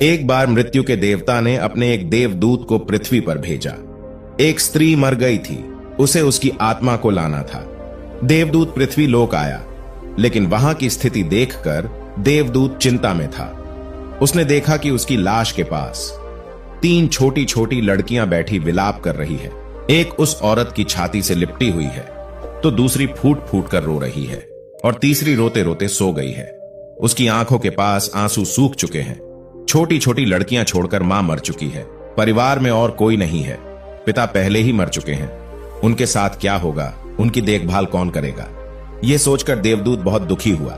एक बार मृत्यु के देवता ने अपने एक देवदूत को पृथ्वी पर भेजा। एक स्त्री मर गई थी, उसे उसकी आत्मा को लाना था। देवदूत पृथ्वी लोक आया, लेकिन वहां की स्थिति देखकर देवदूत चिंता में था। उसने देखा कि उसकी लाश के पास 3 छोटी छोटी लड़कियां बैठी विलाप कर रही है। एक उस औरत की छाती से लिपटी हुई है, तो दूसरी फूट फूट कर रो रही है और तीसरी रोते रोते सो गई है। उसकी आंखों के पास आंसू सूख चुके हैं। छोटी छोटी लड़कियां छोड़कर मां मर चुकी है। परिवार में और कोई नहीं है। पिता पहले ही मर चुके हैं। उनके साथ क्या होगा, उनकी देखभाल कौन करेगा? यह सोचकर देवदूत बहुत दुखी हुआ।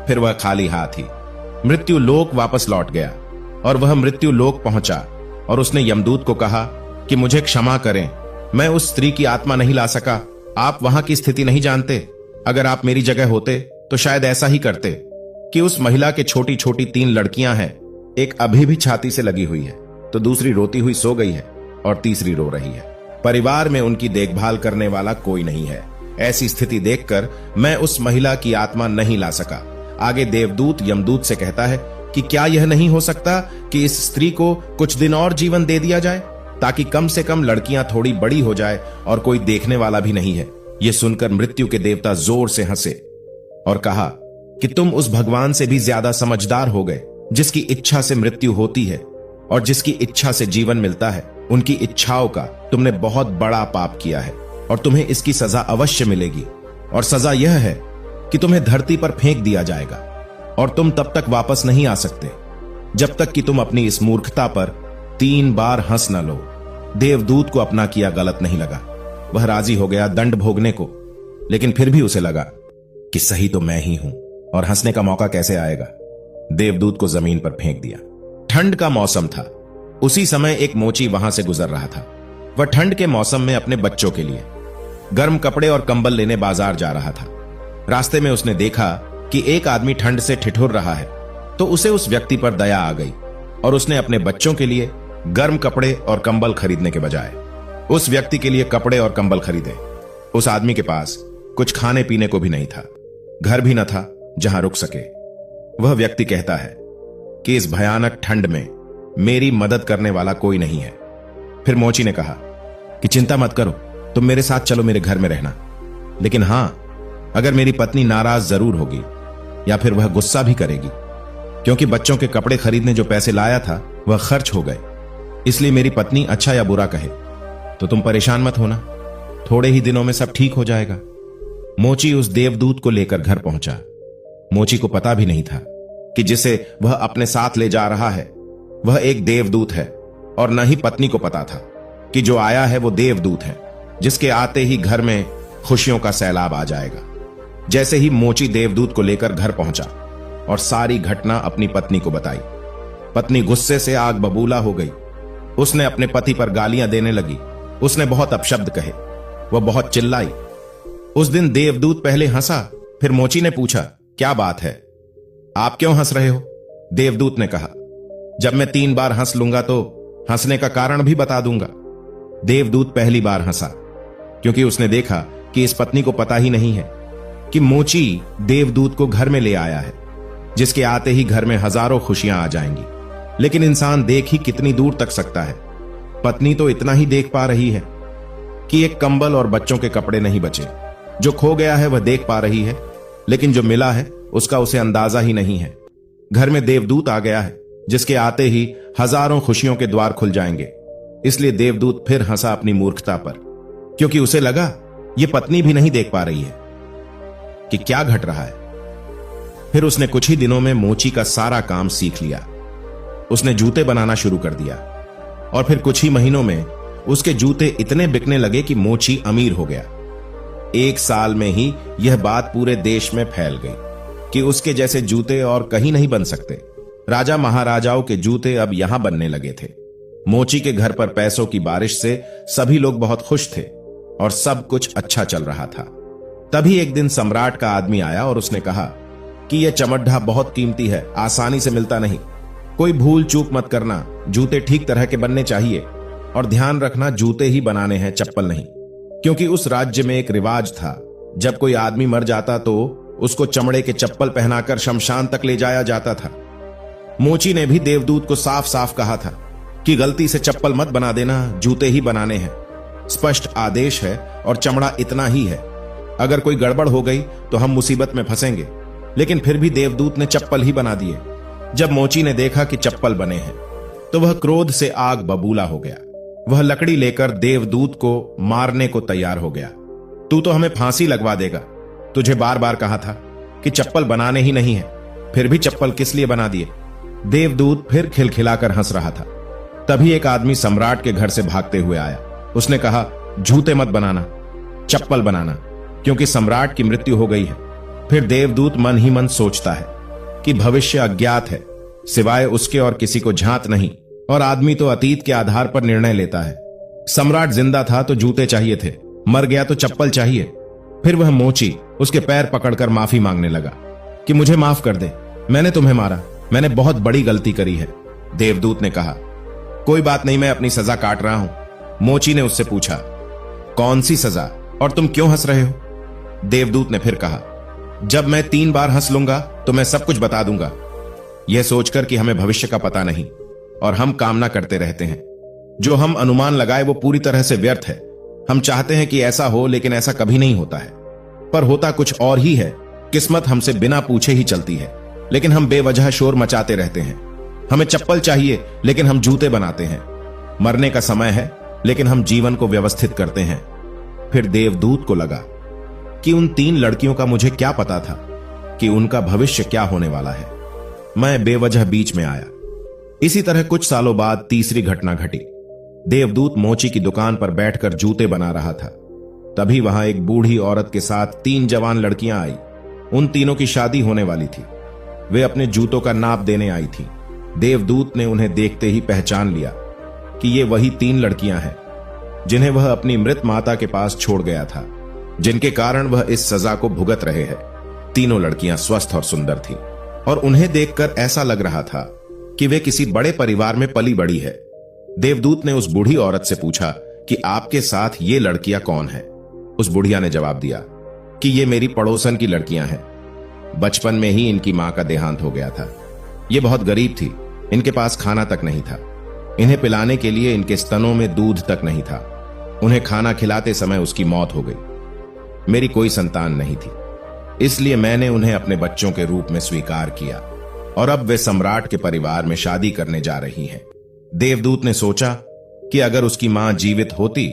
फिर वह खाली हाथ ही मृत्यु लोक वापस लौट गया और वह मृत्यु लोक पहुंचा और उसने यमदूत को कहा कि मुझे क्षमा करें, मैं उस स्त्री की आत्मा नहीं ला सका। आप वहां की स्थिति नहीं जानते। अगर आप मेरी जगह होते तो शायद ऐसा ही करते कि उस महिला के छोटी छोटी 3 लड़कियां हैं। एक अभी भी छाती से लगी हुई है, तो दूसरी रोती हुई सो गई है और तीसरी रो रही है। परिवार में उनकी देखभाल करने वाला कोई नहीं है। ऐसी स्थिति देखकर मैं उस महिला की आत्मा नहीं ला सका। आगे देवदूत यमदूत से कहता है कि क्या यह नहीं हो सकता कि इस स्त्री को कुछ दिन और जीवन दे दिया जाए, ताकि कम से कम लड़कियां थोड़ी बड़ी हो जाए और कोई देखने वाला भी नहीं है। यह सुनकर मृत्यु के देवता जोर से हंसे और कहा कि तुम उस भगवान से भी ज्यादा समझदार हो गए, जिसकी इच्छा से मृत्यु होती है और जिसकी इच्छा से जीवन मिलता है। उनकी इच्छाओं का तुमने बहुत बड़ा पाप किया है और तुम्हें इसकी सजा अवश्य मिलेगी। और सजा यह है कि तुम्हें धरती पर फेंक दिया जाएगा और तुम तब तक वापस नहीं आ सकते जब तक कि तुम अपनी इस मूर्खता पर 3 बार हंस न लो। देवदूत को अपना किया गलत नहीं लगा। वह राजी हो गया दंड भोगने को, लेकिन फिर भी उसे लगा कि सही तो मैं ही हूं और हंसने का मौका कैसे आएगा। देवदूत को जमीन पर फेंक दिया। ठंड का मौसम था। उसी समय एक मोची वहां से गुजर रहा था। वह ठंड के मौसम में अपने बच्चों के लिए गर्म कपड़े और कंबल लेने बाजार जा रहा था। रास्ते में उसने देखा कि एक आदमी ठंड से ठिठुर रहा है, तो उसे उस व्यक्ति पर दया आ गई और उसने अपने बच्चों के लिए गर्म कपड़े और कंबल खरीदने के बजाय उस व्यक्ति के लिए कपड़े और कंबल खरीदे। उस आदमी के पास कुछ खाने पीने को भी नहीं था, घर भी न था जहां रुक सके। वह व्यक्ति कहता है कि इस भयानक ठंड में मेरी मदद करने वाला कोई नहीं है। फिर मोची ने कहा कि चिंता मत करो, तुम मेरे साथ चलो, मेरे घर में रहना। लेकिन हां, अगर मेरी पत्नी नाराज जरूर होगी या फिर वह गुस्सा भी करेगी, क्योंकि बच्चों के कपड़े खरीदने जो पैसे लाया था वह खर्च हो गए। इसलिए मेरी पत्नी अच्छा या बुरा कहे तो तुम परेशान मत होना, थोड़े ही दिनों में सब ठीक हो जाएगा। मोची उस देवदूत को लेकर घर पहुंचा। मोची को पता भी नहीं था कि जिसे वह अपने साथ ले जा रहा है वह एक देवदूत है, और न ही पत्नी को पता था कि जो आया है वो देवदूत है, जिसके आते ही घर में खुशियों का सैलाब आ जाएगा। जैसे ही मोची देवदूत को लेकर घर पहुंचा और सारी घटना अपनी पत्नी को बताई, पत्नी गुस्से से आग बबूला हो गई। उसने अपने पति पर गालियां देने लगी। उसने बहुत अपशब्द कहे। वह बहुत चिल्लाई। उस दिन देवदूत पहले हंसा, फिर मोची ने पूछा, क्या बात है, आप क्यों हंस रहे हो? देवदूत ने कहा, जब मैं 3 बार हंस लूंगा तो हंसने का कारण भी बता दूंगा। देवदूत पहली बार हंसा, क्योंकि उसने देखा कि इस पत्नी को पता ही नहीं है कि मोची देवदूत को घर में ले आया है, जिसके आते ही घर में हजारों खुशियां आ जाएंगी। लेकिन इंसान देख ही कितनी दूर तक सकता है। पत्नी तो इतना ही देख पा रही है कि एक कंबल और बच्चों के कपड़े नहीं बचे। जो खो गया है वह देख पा रही है, लेकिन जो मिला है उसका उसे अंदाजा ही नहीं है। घर में देवदूत आ गया है, जिसके आते ही हजारों खुशियों के द्वार खुल जाएंगे। इसलिए देवदूत फिर हंसा अपनी मूर्खता पर, क्योंकि उसे लगा यह पत्नी भी नहीं देख पा रही है कि क्या घट रहा है। फिर उसने कुछ ही दिनों में मोची का सारा काम सीख लिया। उसने जूते बनाना शुरू कर दिया और फिर कुछ ही महीनों में उसके जूते इतने बिकने लगे कि मोची अमीर हो गया। 1 साल में ही यह बात पूरे देश में फैल गई कि उसके जैसे जूते और कहीं नहीं बन सकते। राजा महाराजाओं के जूते अब यहां बनने लगे थे। मोची के घर पर पैसों की बारिश से सभी लोग बहुत खुश थे और सब कुछ अच्छा चल रहा था। तभी एक दिन सम्राट का आदमी आया और उसने कहा कि यह चमड्ढा बहुत कीमती है, आसानी से मिलता नहीं। कोई भूल चूक मत करना, जूते ठीक तरह के बनने चाहिए और ध्यान रखना जूते ही बनाने हैं, चप्पल नहीं। क्योंकि उस राज्य में एक रिवाज था, जब कोई आदमी मर जाता तो उसको चमड़े के चप्पल पहनाकर शमशान तक ले जाया जाता था। मोची ने भी देवदूत को साफ साफ कहा था कि गलती से चप्पल मत बना देना, जूते ही बनाने हैं। स्पष्ट आदेश है और चमड़ा इतना ही है। अगर कोई गड़बड़ हो गई तो हम मुसीबत में फंसेंगे। लेकिन फिर भी देवदूत ने चप्पल ही बना दिए। जब मोची ने देखा कि चप्पल बने हैं तो वह क्रोध से आग बबूला हो गया। वह लकड़ी लेकर देवदूत को मारने को तैयार हो गया। तू तो हमें फांसी लगवा देगा। तुझे बार बार कहा था कि चप्पल बनाने ही नहीं है, फिर भी चप्पल किस लिए बना दिए? देवदूत फिर खिलखिलाकर हंस रहा था। तभी एक आदमी सम्राट के घर से भागते हुए आया। उसने कहा, जूते मत बनाना, चप्पल बनाना, क्योंकि सम्राट की मृत्यु हो गई है। फिर देवदूत मन ही मन सोचता है कि भविष्य अज्ञात है, सिवाय उसके और किसी को झांत नहीं, और आदमी तो अतीत के आधार पर निर्णय लेता है। सम्राट जिंदा था तो जूते चाहिए थे, मर गया तो चप्पल चाहिए। फिर वह मोची उसके पैर पकड़कर माफी मांगने लगा कि मुझे माफ कर दे, मैंने तुम्हें मारा, मैंने बहुत बड़ी गलती करी है। देवदूत ने कहा, कोई बात नहीं, मैं अपनी सजा काट रहा हूं। मोची ने उससे पूछा, कौन सी सजा और तुम क्यों हंस रहे हो? देवदूत ने फिर कहा, जब मैं 3 बार हंस लूंगा तो मैं सब कुछ बता दूंगा। यह सोचकर कि हमें भविष्य का पता नहीं और हम कामना करते रहते हैं। जो हम अनुमान लगाए वो पूरी तरह से व्यर्थ है। हम चाहते हैं कि ऐसा हो, लेकिन ऐसा कभी नहीं होता है। पर होता कुछ और ही है। किस्मत हमसे बिना पूछे ही चलती है, लेकिन हम बेवजह शोर मचाते रहते हैं। हमें चप्पल चाहिए, लेकिन हम जूते बनाते हैं। मरने का समय है, लेकिन हम जीवन को व्यवस्थित करते हैं। फिर देवदूत को लगा कि उन 3 लड़कियों का मुझे क्या पता था कि उनका भविष्य क्या होने वाला है। मैं बेवजह बीच में आया। इसी तरह कुछ सालों बाद तीसरी घटना घटी। देवदूत मोची की दुकान पर बैठकर जूते बना रहा था। तभी वहां एक बूढ़ी औरत के साथ 3 जवान लड़कियां आई। उन तीनों की शादी होने वाली थी। वे अपने जूतों का नाप देने आई थी। देवदूत ने उन्हें देखते ही पहचान लिया कि ये वही 3 लड़कियां हैं जिन्हें वह अपनी मृत माता के पास छोड़ गया था, जिनके कारण वह इस सजा को भुगत रहे हैं। तीनों लड़कियां स्वस्थ और सुंदर थीं और उन्हें देखकर ऐसा लग रहा था कि वे किसी बड़े परिवार में पली बड़ी है। देवदूत ने उस बूढ़ी औरत से पूछा कि आपके साथ ये लड़कियां कौन हैं? उस बुढ़िया ने जवाब दिया कि ये मेरी पड़ोसन की लड़कियां हैं। बचपन में ही इनकी मां का देहांत हो गया था। ये बहुत गरीब थी, इनके पास खाना तक नहीं था। इन्हें पिलाने के लिए इनके स्तनों में दूध तक नहीं था। उन्हें खाना खिलाते समय उसकी मौत हो गई। मेरी कोई संतान नहीं थी, इसलिए मैंने उन्हें अपने बच्चों के रूप में स्वीकार किया और अब वे सम्राट के परिवार में शादी करने जा रही हैं। देवदूत ने सोचा कि अगर उसकी मां जीवित होती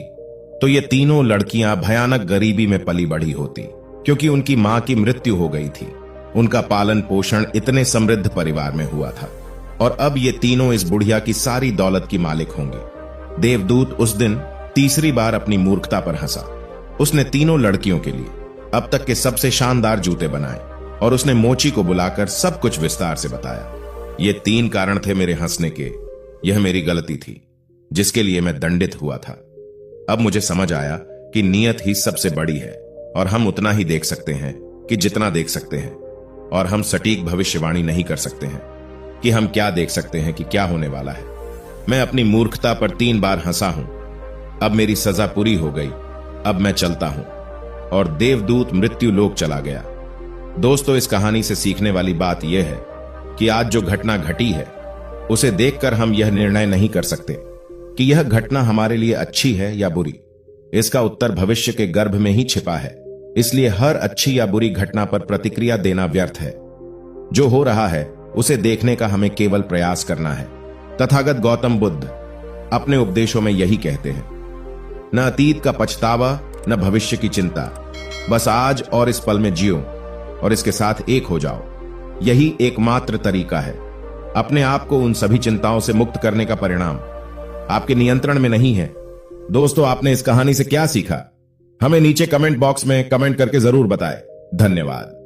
तो ये तीनों लड़कियां भयानक गरीबी में पली बढ़ी होती, क्योंकि उनकी मां की मृत्यु हो गई थी। उनका पालन पोषण इतने समृद्ध परिवार में हुआ था और अब ये तीनों इस बुढ़िया की सारी दौलत की मालिक होंगे। देवदूत उस दिन तीसरी बार अपनी मूर्खता पर हंसा। उसने तीनों लड़कियों के लिए अब तक के सबसे शानदार जूते बनाए और उसने मोची को बुलाकर सब कुछ विस्तार से बताया। ये 3 कारण थे मेरे हंसने के। यह मेरी गलती थी जिसके लिए मैं दंडित हुआ था। अब मुझे समझ आया कि नियत ही सबसे बड़ी है और हम उतना ही देख सकते हैं कि जितना देख सकते हैं, और हम सटीक भविष्यवाणी नहीं कर सकते हैं कि हम क्या देख सकते हैं कि क्या होने वाला है। मैं अपनी मूर्खता पर 3 बार हंसा हूं। अब मेरी सजा पूरी हो गई। अब मैं चलता हूं। और देवदूत मृत्यु लोक चला गया। दोस्तों, इस कहानी से सीखने वाली बात यह है कि आज जो घटना घटी है उसे देखकर हम यह निर्णय नहीं कर सकते कि यह घटना हमारे लिए अच्छी है या बुरी। इसका उत्तर भविष्य के गर्भ में ही छिपा है। इसलिए हर अच्छी या बुरी घटना पर प्रतिक्रिया देना व्यर्थ है। जो हो रहा है उसे देखने का हमें केवल प्रयास करना है। तथागत गौतम बुद्ध अपने उपदेशों में यही कहते हैं, न अतीत का पछतावा न भविष्य की चिंता, बस आज और इस पल में जियो और इसके साथ एक हो जाओ। यही एकमात्र तरीका है। अपने आप को उन सभी चिंताओं से मुक्त करने का परिणाम आपके नियंत्रण में नहीं है। दोस्तों, आपने इस कहानी से क्या सीखा? हमें नीचे कमेंट बॉक्स में कमेंट करके जरूर बताएं। धन्यवाद।